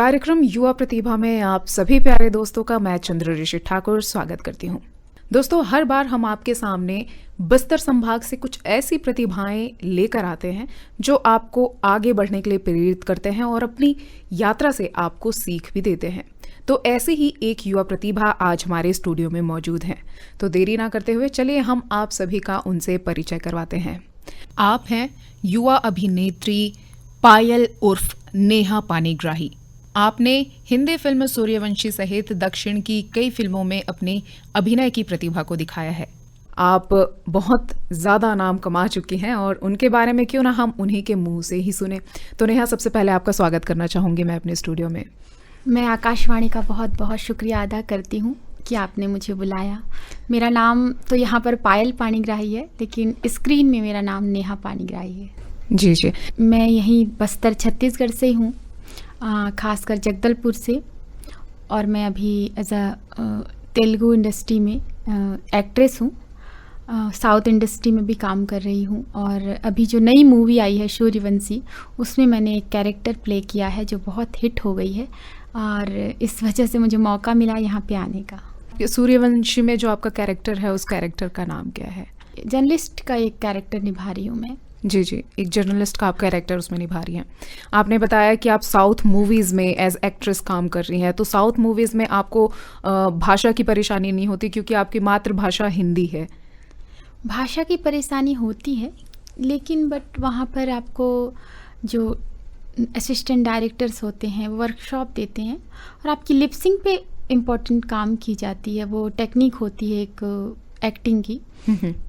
कार्यक्रम युवा प्रतिभा में आप सभी प्यारे दोस्तों का मैं चंद्र ऋषि ठाकुर स्वागत करती हूँ। दोस्तों, हर बार हम आपके सामने बस्तर संभाग से कुछ ऐसी प्रतिभाएं लेकर आते हैं जो आपको आगे बढ़ने के लिए प्रेरित करते हैं और अपनी यात्रा से आपको सीख भी देते हैं। तो ऐसी ही एक युवा प्रतिभा आज हमारे स्टूडियो में मौजूद है। तो देरी ना करते हुए चलिए हम आप सभी का उनसे परिचय करवाते हैं। आप हैं युवा अभिनेत्री पायल उर्फ नेहा पानीग्राही। आपने हिंदी फिल्म सूर्यवंशी सहित दक्षिण की कई फिल्मों में अपनी अभिनय की प्रतिभा को दिखाया है। आप बहुत ज़्यादा नाम कमा चुकी हैं और उनके बारे में क्यों ना हम उन्हीं के मुंह से ही सुने। तो नेहा, सबसे पहले आपका स्वागत करना चाहूँगी मैं अपने स्टूडियो में। मैं आकाशवाणी का बहुत बहुत शुक्रिया अदा करती हूँ कि आपने मुझे बुलाया। मेरा नाम तो यहाँ पर पायल पानीग्राही है, लेकिन स्क्रीन में मेरा नाम नेहा पानीग्राही है। जी जी। मैं यहीं बस्तर छत्तीसगढ़ से हूँ, खासकर जगदलपुर से। और मैं अभी एज अ तेलुगु इंडस्ट्री में एक्ट्रेस हूँ। साउथ इंडस्ट्री में भी काम कर रही हूँ। और अभी जो नई मूवी आई है सूर्यवंशी, उसमें मैंने एक कैरेक्टर प्ले किया है जो बहुत हिट हो गई है और इस वजह से मुझे मौका मिला यहाँ पे आने का। सूर्यवंशी में जो आपका कैरेक्टर है, उस कैरेक्टर का नाम क्या है? जर्नलिस्ट का एक कैरेक्टर निभा रही हूँ मैं। जी जी, एक जर्नलिस्ट का आप कैरेक्टर उसमें निभा रही हैं। आपने बताया कि आप साउथ मूवीज़ में एज एक्ट्रेस काम कर रही हैं। तो साउथ मूवीज़ में आपको भाषा की परेशानी नहीं होती क्योंकि आपकी मातृभाषा हिंदी है? भाषा की परेशानी होती है, लेकिन बट वहाँ पर आपको जो असिस्टेंट डायरेक्टर्स होते हैं वो वर्कशॉप देते हैं और आपकी लिपसिंग पे इम्पोर्टेंट काम की जाती है। वो टेक्निक होती है एक एक्टिंग की।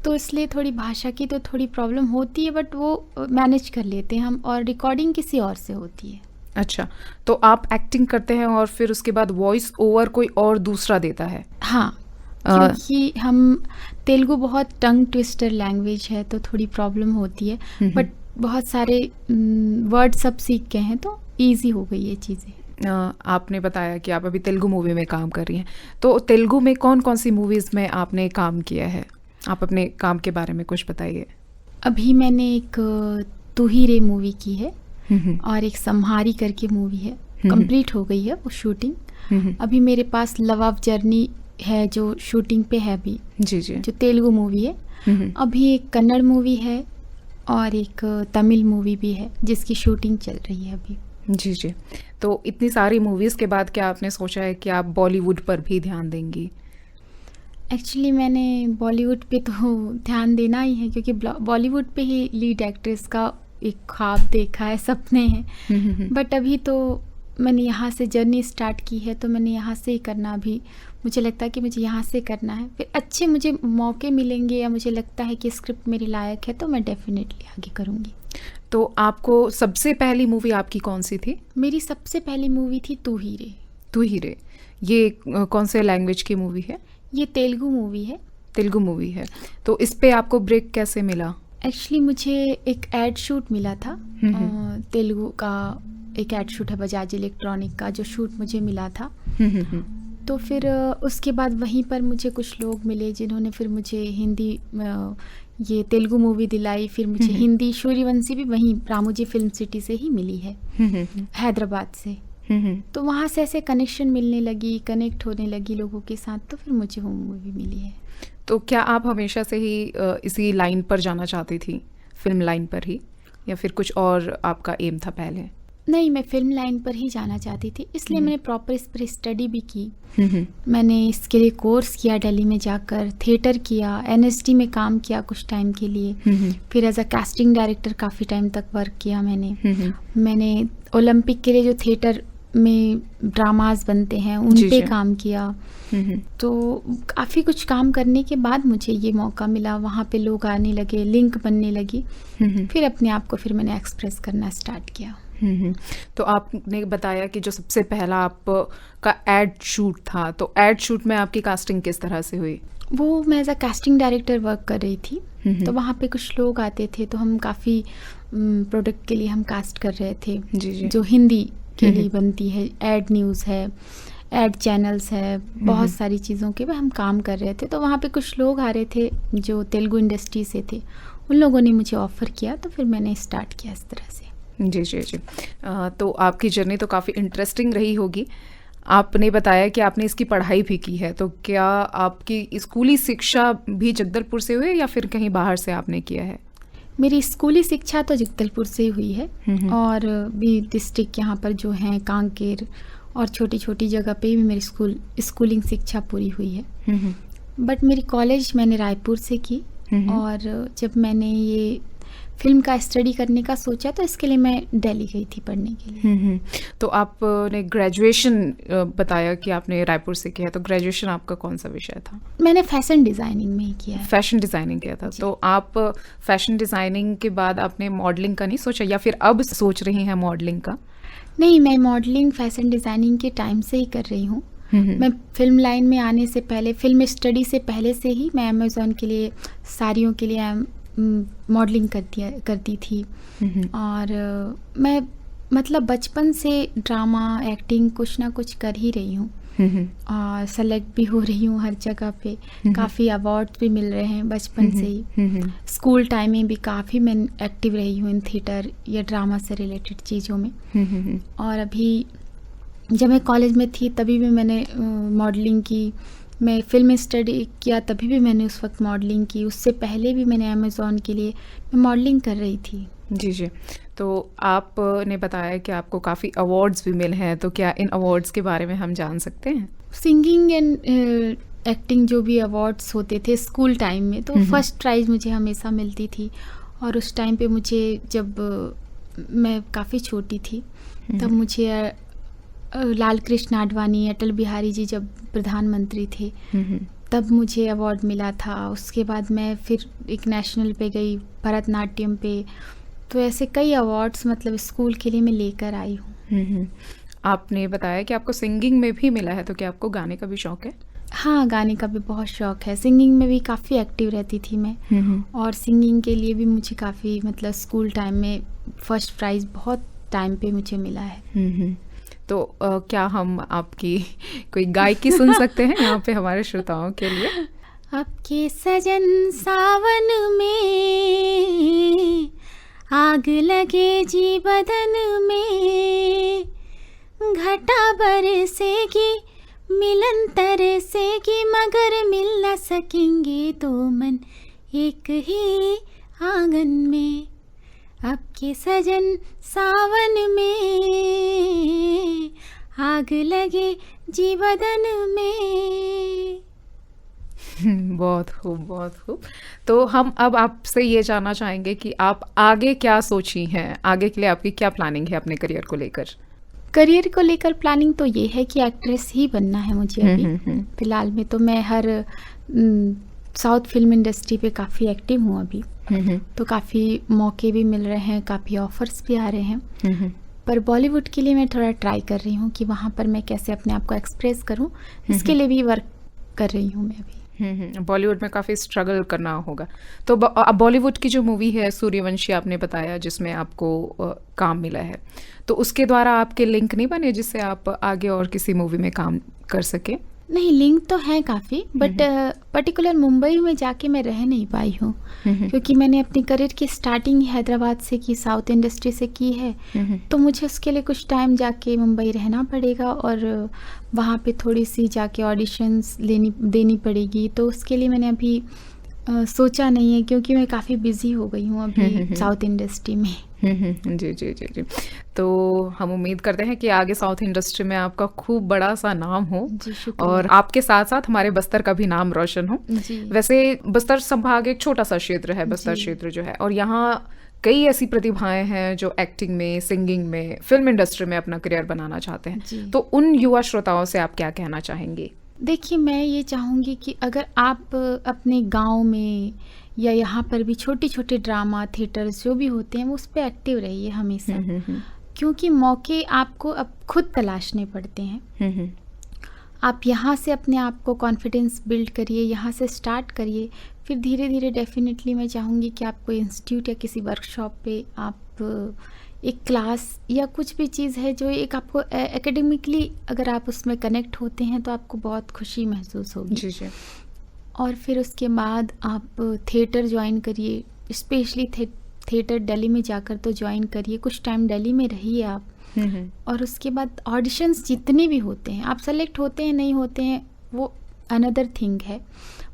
तो इसलिए थोड़ी भाषा की तो थोड़ी प्रॉब्लम होती है, बट वो मैनेज कर लेते हैं हम। और रिकॉर्डिंग किसी और से होती है। अच्छा, तो आप एक्टिंग करते हैं और फिर उसके बाद वॉइस ओवर कोई और दूसरा देता है? हाँ, क्योंकि हम तेलुगु बहुत टंग ट्विस्टर लैंग्वेज है तो थोड़ी प्रॉब्लम होती है, बट बहुत सारे वर्ड सब सीख गए हैं तो ईजी हो गई ये चीज़ें। आपने बताया कि आप अभी तेलुगु मूवी में काम कर रही हैं। तो तेलुगु में कौन कौन सी मूवीज़ में आपने काम किया है? आप अपने काम के बारे में कुछ बताइए। अभी मैंने एक तू ही रे मूवी की है और एक सम्हारी करके मूवी है, कंप्लीट हो गई है वो शूटिंग। अभी मेरे पास लव ऑफ जर्नी है जो शूटिंग पे है अभी। जी जी। जो तेलुगु मूवी है। अभी एक कन्नड़ मूवी है और एक तमिल मूवी भी है जिसकी शूटिंग चल रही है अभी। जी जी। तो इतनी सारी मूवीज़ के बाद क्या आपने सोचा है कि आप बॉलीवुड पर भी ध्यान देंगी? एक्चुअली मैंने बॉलीवुड पे तो ध्यान देना ही है, क्योंकि बॉलीवुड पे ही लीड एक्ट्रेस का एक ख्वाब देखा है, सपने हैं। बट अभी तो मैंने यहाँ से जर्नी स्टार्ट की है तो मैंने यहाँ से ही करना। अभी मुझे लगता है कि मुझे यहाँ से करना है, फिर अच्छे मुझे मौके मिलेंगे या मुझे लगता है कि स्क्रिप्ट मेरे लायक है तो मैं डेफिनेटली आगे करूँगी। तो आपको सबसे पहली मूवी आपकी कौन सी थी? मेरी सबसे पहली मूवी थी तू ही रे। तू ही रे, ये कौन से लैंग्वेज की मूवी है? ये तेलुगु मूवी है। तेलुगु मूवी है। तो इस पे आपको ब्रेक कैसे मिला? एक्चुअली मुझे एक एड शूट मिला था, तेलुगु का एक एड शूट है बजाज इलेक्ट्रॉनिक का, जो शूट मुझे मिला था। तो फिर उसके बाद वहीं पर मुझे कुछ लोग मिले जिन्होंने फिर मुझे हिंदी ये तेलुगु मूवी दिलाई। फिर मुझे हिंदी सूर्यवंशी भी वहीं रामोजी फिल्म सिटी से ही मिली है, हैदराबाद से। तो वहाँ से ऐसे कनेक्शन मिलने लगी, कनेक्ट होने लगी लोगों के साथ, तो फिर मुझे वो मूवी मिली है। तो क्या आप हमेशा से ही इसी लाइन पर जाना चाहती थी, फिल्म लाइन पर ही, या फिर कुछ और आपका एम था पहले? नहीं, मैं फिल्म लाइन पर ही जाना चाहती थी, इसलिए मैंने प्रॉपर इस पर स्टडी भी की। मैंने इसके लिए कोर्स किया दिल्ली में जाकर, थिएटर किया, एनएसडी में काम किया कुछ टाइम के लिए। फिर एज अ कास्टिंग डायरेक्टर काफ़ी टाइम तक वर्क किया मैंने ओलंपिक के लिए जो थिएटर में ड्रामाज बनते हैं उन पे काम किया। तो काफ़ी कुछ काम करने के बाद मुझे ये मौका मिला, वहाँ पे लोग आने लगे, लिंक बनने लगी। फिर अपने आप को फिर मैंने एक्सप्रेस करना स्टार्ट किया। तो आपने बताया कि जो सबसे पहला आपका एड शूट था, तो एड शूट में आपकी कास्टिंग किस तरह से हुई? वो मैं as a casting director work कर रही थी। तो वहाँ पे कुछ लोग आते थे तो हम काफ़ी प्रोडक्ट के लिए हम कास्ट कर रहे थे। जी। जो हिंदी के लिए बनती है, एड न्यूज़ है, एड चैनल्स है, बहुत सारी चीज़ों के हम काम कर रहे थे। तो वहाँ पे कुछ लोग आ रहे थे जो तेलुगु इंडस्ट्री से थे, उन लोगों ने मुझे ऑफ़र किया तो फिर मैंने स्टार्ट किया इस तरह से। जी जी जी। तो आपकी जर्नी तो काफ़ी इंटरेस्टिंग रही होगी। आपने बताया कि आपने इसकी पढ़ाई भी की है, तो क्या आपकी स्कूली शिक्षा भी जगदलपुर से हुई या फिर कहीं बाहर से आपने किया है? मेरी स्कूली शिक्षा तो जगदलपुर से ही हुई है, और भी डिस्ट्रिक्ट यहाँ पर जो हैं कांकेर और छोटी छोटी जगह पे भी मेरी स्कूलिंग शिक्षा पूरी हुई है। बट मेरी कॉलेज मैंने रायपुर से की, और जब मैंने ये फिल्म का स्टडी करने का सोचा तो इसके लिए मैं दिल्ली गई थी पढ़ने के लिए। तो आपने ग्रेजुएशन बताया कि आपने रायपुर से किया है, तो ग्रेजुएशन आपका कौन सा विषय था? मैंने फैशन डिज़ाइनिंग में ही किया है। फैशन डिज़ाइनिंग किया था। तो आप फैशन डिज़ाइनिंग के बाद आपने मॉडलिंग का नहीं सोचा, या फिर अब सोच रही हैं मॉडलिंग का? नहीं, मैं मॉडलिंग फैशन डिज़ाइनिंग के टाइम से ही कर रही हूँ। मैं फिल्म लाइन में आने से पहले, फिल्म स्टडी से पहले से ही मैं अमेज़ॉन के लिए साड़ियों के लिए मॉडलिंग करती थी। और मैं मतलब बचपन से ड्रामा एक्टिंग कुछ ना कुछ कर ही रही हूँ, और सेलेक्ट भी हो रही हूँ हर जगह पे। काफ़ी अवार्ड्स भी मिल रहे हैं बचपन से ही। स्कूल टाइम में भी काफ़ी मैं एक्टिव रही हूँ इन थिएटर या ड्रामा से रिलेटेड चीज़ों में। और अभी जब मैं कॉलेज में थी तभी भी मैंने मॉडलिंग की। मैं फिल्म स्टडी किया तभी भी मैंने उस वक्त मॉडलिंग की। उससे पहले भी मैंने अमेज़ॉन के लिए मैं मॉडलिंग कर रही थी। जी जी। तो आपने बताया कि आपको काफ़ी अवार्ड्स भी मिले हैं, तो क्या इन अवार्ड्स के बारे में हम जान सकते हैं? सिंगिंग एंड एक्टिंग जो भी अवार्ड्स होते थे स्कूल टाइम में, तो फर्स्ट प्राइज़ मुझे हमेशा मिलती थी। और उस टाइम पे मुझे, जब मैं काफ़ी छोटी थी, तब मुझे लाल कृष्ण आडवाणी, अटल बिहारी जी जब प्रधानमंत्री थे, तब मुझे अवार्ड मिला था। उसके बाद मैं फिर एक नेशनल पे गई, भरतनाट्यम पे। तो ऐसे कई अवार्ड्स मतलब स्कूल के लिए मैं लेकर आई हूँ। आपने बताया कि आपको सिंगिंग में भी मिला है, तो क्या आपको गाने का भी शौक है? हाँ, गाने का भी बहुत शौक है। सिंगिंग में भी काफ़ी एक्टिव रहती थी मैं। और सिंगिंग के लिए भी मुझे काफ़ी मतलब स्कूल टाइम में फर्स्ट प्राइज़ बहुत टाइम पे मुझे मिला है। तो क्या हम आपकी कोई गायकी सुन सकते हैं यहाँ पे हमारे श्रोताओं के लिए? आपके सजन सावन में आग लगे जी बदन में, घटा बरसेगी मिलन तरसेगी, मगर मिल न सकेंगे दो मन एक ही आंगन में। आपके सजन सावन में आग लगे जी बदन में। बहुत खूब, बहुत खूब। तो हम अब आपसे ये जानना चाहेंगे कि आप आगे क्या सोची हैं? आगे के लिए आपकी क्या प्लानिंग है अपने करियर को लेकर? करियर को लेकर प्लानिंग तो ये है कि एक्ट्रेस ही बनना है मुझे अभी। फिलहाल में तो मैं हर साउथ फिल्म इंडस्ट्री पे काफ़ी एक्टिव हूँ अभी। तो काफ़ी मौके भी मिल रहे हैं, काफ़ी ऑफर्स भी आ रहे हैं। पर बॉलीवुड के लिए मैं थोड़ा ट्राई कर रही हूँ कि वहाँ पर मैं कैसे अपने आप को एक्सप्रेस करूँ, इसके लिए भी वर्क कर रही हूँ मैं अभी। बॉलीवुड में काफ़ी स्ट्रगल करना होगा। तो बॉलीवुड की जो मूवी है सूर्यवंशी आपने बताया, जिसमें आपको काम मिला है, तो उसके द्वारा आपके लिंक नहीं बने जिससे आप आगे और किसी मूवी में काम कर सके? नहीं, लिंक तो है काफ़ी, बट पर्टिकुलर मुंबई में जाके मैं रह नहीं पाई हूँ, क्योंकि मैंने अपनी करियर की स्टार्टिंग हैदराबाद से की, साउथ इंडस्ट्री से की है। तो मुझे उसके लिए कुछ टाइम जाके मुंबई रहना पड़ेगा, और वहाँ पे थोड़ी सी जाके ऑडिशंस देनी पड़ेगी। तो उसके लिए मैंने अभी सोचा नहीं है, क्योंकि मैं काफ़ी बिजी हो गई हूँ अभी साउथ इंडस्ट्री में। जी जी जी जी। तो हम उम्मीद करते हैं कि आगे साउथ इंडस्ट्री में आपका खूब बड़ा सा नाम हो, और आपके साथ साथ हमारे बस्तर का भी नाम रोशन हो। वैसे बस्तर संभाग एक छोटा सा क्षेत्र है, बस्तर क्षेत्र जो है, और यहाँ कई ऐसी प्रतिभाएं हैं जो एक्टिंग में, सिंगिंग में, फिल्म इंडस्ट्री में अपना करियर बनाना चाहते हैं। तो उन युवा श्रोताओं से आप क्या कहना चाहेंगे? देखिए, मैं ये चाहूँगी कि अगर आप अपने गांव में या यहाँ पर भी छोटे छोटे ड्रामा थिएटर्स जो भी होते हैं, वो उस पर एक्टिव रहिए हमेशा, क्योंकि मौके आपको अब खुद तलाशने पड़ते हैं। आप यहाँ से अपने आप को कॉन्फिडेंस बिल्ड करिए, यहाँ से स्टार्ट करिए, फिर धीरे धीरे डेफिनेटली मैं चाहूँगी कि आप कोई इंस्टीट्यूट या किसी वर्कशॉप पे आप एक क्लास या कुछ भी चीज़ है जो एक आपको एकेडमिकली अगर आप उसमें कनेक्ट होते हैं तो आपको बहुत खुशी महसूस होगी। जी जी। और फिर उसके बाद आप थिएटर ज्वाइन करिए, स्पेशली थिएटर दिल्ली में जाकर तो ज्वाइन करिए, कुछ टाइम दिल्ली में रहिए आप, और उसके बाद ऑडिशंस जितने भी होते हैं, आप सेलेक्ट होते हैं नहीं होते हैं वो अनदर थिंग है,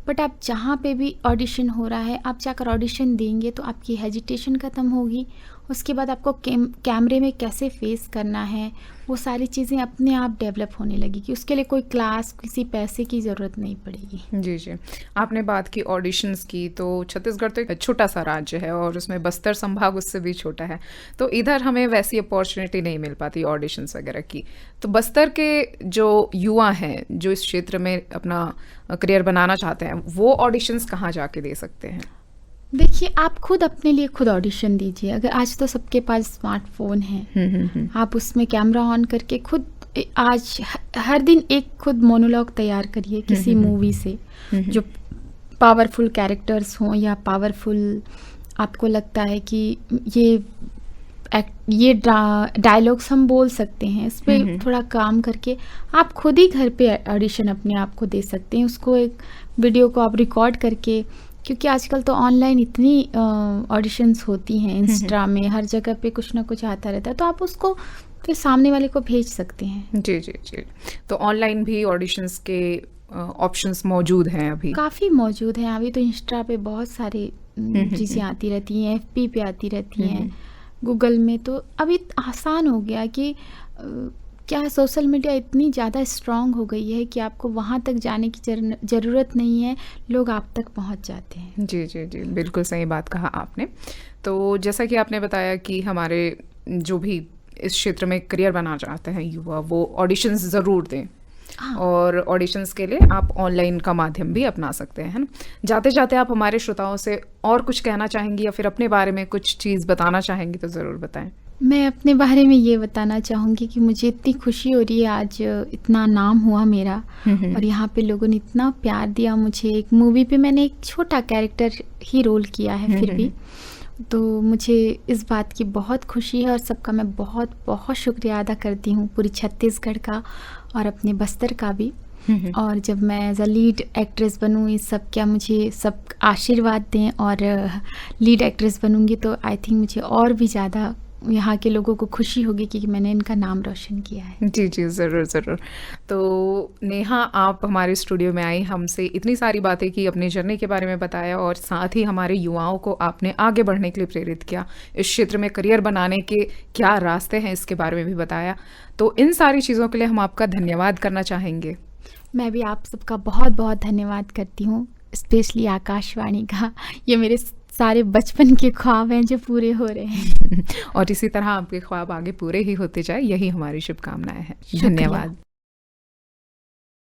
बट आप जहाँ पे भी ऑडिशन हो रहा है आप जाकर ऑडिशन देंगे तो आपकी हेजिटेशन ख़त्म होगी। उसके बाद आपको कैमरे में कैसे फेस करना है वो सारी चीज़ें अपने आप डेवलप होने लगेगी। उसके लिए कोई क्लास, किसी पैसे की ज़रूरत नहीं पड़ेगी। जी जी, आपने बात की ऑडिशंस की, तो छत्तीसगढ़ तो एक छोटा सा राज्य है और उसमें बस्तर संभाग उससे भी छोटा है, तो इधर हमें वैसी अपॉर्चुनिटी नहीं मिल पाती ऑडिशंस वगैरह की। तो बस्तर के जो युवा हैं जो इस क्षेत्र में अपना करियर बनाना चाहते हैं वो ऑडिशंस कहाँ जाके दे सकते हैं? देखिए, आप खुद अपने लिए खुद ऑडिशन दीजिए। अगर आज तो सबके पास स्मार्टफोन है, आप उसमें कैमरा ऑन करके खुद आज हर दिन एक खुद मोनोलॉग तैयार करिए किसी मूवी से, जो पावरफुल कैरेक्टर्स हों या पावरफुल आपको लगता है कि ये डायलॉग्स हम बोल सकते हैं, इस पर थोड़ा काम करके आप खुद ही घर पे ऑडिशन अपने आप को दे सकते हैं। उसको एक वीडियो को आप रिकॉर्ड करके, क्योंकि आजकल तो ऑनलाइन इतनी ऑडिशंस होती हैं, इंस्टा में हर जगह पे कुछ ना कुछ आता रहता है, तो आप उसको फिर सामने वाले को भेज सकते हैं। जी जी जी, तो ऑनलाइन भी ऑडिशंस के ऑप्शंस मौजूद हैं अभी? काफ़ी मौजूद हैं अभी तो। इंस्टा पे बहुत सारी चीज़ें आती रहती हैं, FB पे आती रहती हैं, गूगल में। तो अभी आसान हो गया कि क्या है, सोशल मीडिया इतनी ज़्यादा स्ट्रांग हो गई है कि आपको वहाँ तक जाने की ज़रूरत नहीं है, लोग आप तक पहुँच जाते हैं। जी जी जी, बिल्कुल सही बात कहा आपने। तो जैसा कि आपने बताया कि हमारे जो भी इस क्षेत्र में करियर बनाना चाहते हैं युवा, वो ऑडिशंस ज़रूर दें। हाँ। और ऑडिशंस के लिए आप ऑनलाइन का माध्यम भी अपना सकते हैं, है ना? जाते जाते आप हमारे श्रोताओं से और कुछ कहना चाहेंगी या फिर अपने बारे में कुछ चीज़ बताना चाहेंगी तो ज़रूर बताएं। मैं अपने बारे में ये बताना चाहूँगी कि मुझे इतनी खुशी हो रही है, आज इतना नाम हुआ मेरा और यहाँ पे लोगों ने इतना प्यार दिया मुझे। एक मूवी पे मैंने एक छोटा कैरेक्टर ही रोल किया है फिर भी, तो मुझे इस बात की बहुत खुशी है और सबका मैं बहुत बहुत शुक्रिया अदा करती हूँ, पूरी छत्तीसगढ़ का और अपने बस्तर का भी। और जब मैं एज अ लीड एक्ट्रेस बनूँ, इस सब क्या मुझे सब आशीर्वाद दें और लीड एक्ट्रेस बनूँगी तो आई थिंक मुझे और भी ज़्यादा यहाँ के लोगों को खुशी होगी कि मैंने इनका नाम रोशन किया है। जी जी, ज़रूर ज़रूर। तो नेहा, आप हमारे स्टूडियो में आई, हमसे इतनी सारी बातें की, अपनी जर्नी के बारे में बताया और साथ ही हमारे युवाओं को आपने आगे बढ़ने के लिए प्रेरित किया, इस क्षेत्र में करियर बनाने के क्या रास्ते हैं इसके बारे में भी बताया। तो इन सारी चीज़ों के लिए हम आपका धन्यवाद करना चाहेंगे। मैं भी आप सबका बहुत बहुत धन्यवाद करती हूँ, स्पेशली आकाशवाणी का। ये मेरे सारे बचपन के ख्वाब हैं जो पूरे हो रहे हैं। और इसी तरह आपके ख्वाब आगे पूरे ही होते जाए, यही हमारी शुभकामनाएं हैं। धन्यवाद।